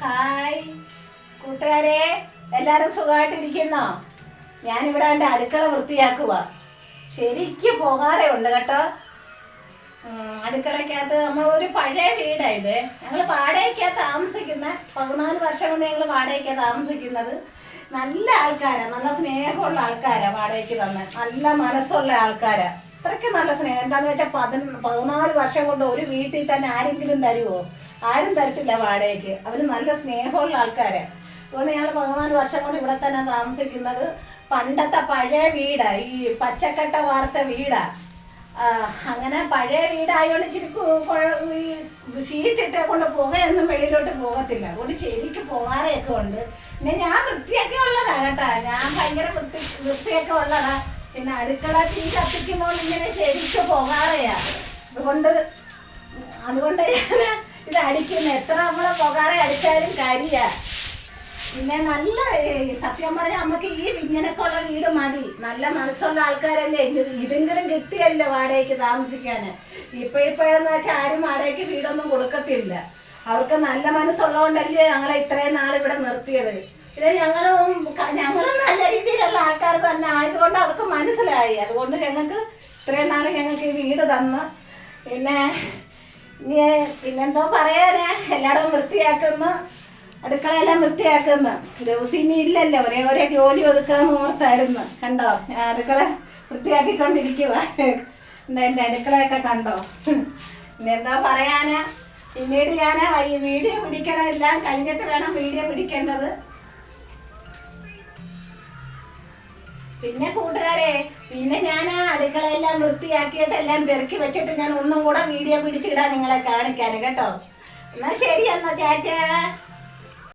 Hi കൂട്ടുകാരെ, എല്ലാവരും സുഖമായിട്ടിരിക്കുന്നോ? ഞാനിവിടെ എൻ്റെ അടുക്കള വൃത്തിയാക്കുക. ശരിക്കും പോകാറേ ഉണ്ട് കേട്ടോ. അടുക്കളയ്ക്കകത്ത് നമ്മൾ ഒരു പഴയ വീടായത്. ഞങ്ങൾ വാടകയ്ക്കാണ് താമസിക്കുന്ന. 14 വർഷം കൊണ്ട് ഞങ്ങൾ വാടകയ്ക്കാണ് താമസിക്കുന്നത്. നല്ല ആൾക്കാരാണ്, നല്ല സ്നേഹമുള്ള ആൾക്കാരാണ് വാടകയ്ക്ക് തന്നെ. നല്ല മനസ്സുള്ള ആൾക്കാരാണ്. അത്രയ്ക്ക് നല്ല സ്നേഹം. എന്താണെന്ന് വെച്ചാൽ 14 വർഷം കൊണ്ട് ഒരു വീട്ടിൽ തന്നെ ആരെങ്കിലും തരുമോ? ആരും തരത്തില്ല വാടകയ്ക്ക്. അവർ നല്ല സ്നേഹമുള്ള ആൾക്കാരാണ്. അതുകൊണ്ട് ഞങ്ങൾ 14 വർഷം കൊണ്ട് ഇവിടെ തന്നെ താമസിക്കുന്നത്. പണ്ടത്തെ പഴയ വീടാണ്, ഈ പച്ചക്കട്ട വാർത്ത വീടാണ്. അങ്ങനെ പഴയ വീടായതുകൊണ്ട് ഇച്ചിരി ഈ ഷീറ്റിട്ട് കൊണ്ട് പുകയൊന്നും വെളിയിലോട്ട് പോകത്തില്ല. അതുകൊണ്ട് ശരിക്കും പോകാറൊക്കെ ഉണ്ട്. പിന്നെ ഞാൻ വൃത്തിയൊക്കെ ഉള്ളതാണ് കേട്ടോ. ഞാൻ ഭയങ്കര വൃത്തിയൊക്കെ ഉള്ളതാണ്. പിന്നെ അടുക്കള തീ കത്തിക്കുമ്പോൾ ഇങ്ങനെ ശരിക്കും പോകാറയാണ്. അതുകൊണ്ട് ഞാൻ ഇത് അടിക്കുന്നത്. എത്ര നമ്മൾ പുകാറെ അടിച്ചാലും കാര്യമാണ്. പിന്നെ നല്ല സത്യം പറഞ്ഞാൽ നമുക്ക് ഈ ഇങ്ങനൊക്കെയുള്ള വീട് മതി. നല്ല മനസ്സുള്ള ആൾക്കാരല്ലേ. ഇതെങ്കിലും കിട്ടിയല്ലോ വാടകയ്ക്ക് താമസിക്കാൻ. ഇപ്പോഴെന്ന് വെച്ചാൽ ആരും വാടകയ്ക്ക് വീടൊന്നും കൊടുക്കത്തില്ല. അവർക്ക് നല്ല മനസ്സുള്ളതുകൊണ്ടല്ലേ ഞങ്ങളെ ഇത്രയും നാൾ ഇവിടെ നിർത്തിയത്. ഇത് ഞങ്ങളും നല്ല രീതിയിലുള്ള ആൾക്കാർ തന്നെ ആയതുകൊണ്ട് അവർക്ക് മനസ്സിലായി. അതുകൊണ്ട് ഞങ്ങൾക്ക് ഇത്രയും നാൾ ഞങ്ങൾക്ക് ഈ വീട് തന്ന്. പിന്നെന്തോ പറയാനാ, എല്ലായിടവും വൃത്തിയാക്കുന്നു, അടുക്കളയെല്ലാം വൃത്തിയാക്കുന്നു. ദിവസം ഇനി ഇല്ലല്ലോ, ഒരേ ജോലി ഒതുക്കാന്ന് ഓർത്തായിരുന്നു. കണ്ടോ, ഞാൻ അടുക്കള വൃത്തിയാക്കിക്കൊണ്ടിരിക്കുക. എൻ്റെ അടുക്കളയൊക്കെ കണ്ടോ. പിന്നെന്തോ പറയാനാ, പിന്നീട് ഞാൻ വീഡിയോ പിടിക്കണം. എല്ലാം കഴിഞ്ഞിട്ട് വേണം വീഡിയോ പിടിക്കേണ്ടത്. പിന്നെ കൂട്ടുകാരെ, പിന്നെ ഞാൻ ആ അടുക്കളയെല്ലാം വൃത്തിയാക്കിയിട്ട് എല്ലാം പെറുക്കി വെച്ചിട്ട് ഞാൻ ഒന്നും കൂടെ വീഡിയോ പിടിച്ചിടാൻ നിങ്ങളെ കാണിക്കാൻ കേട്ടോ. എന്നാ ശരി, എന്നാ ടാറ്റാ.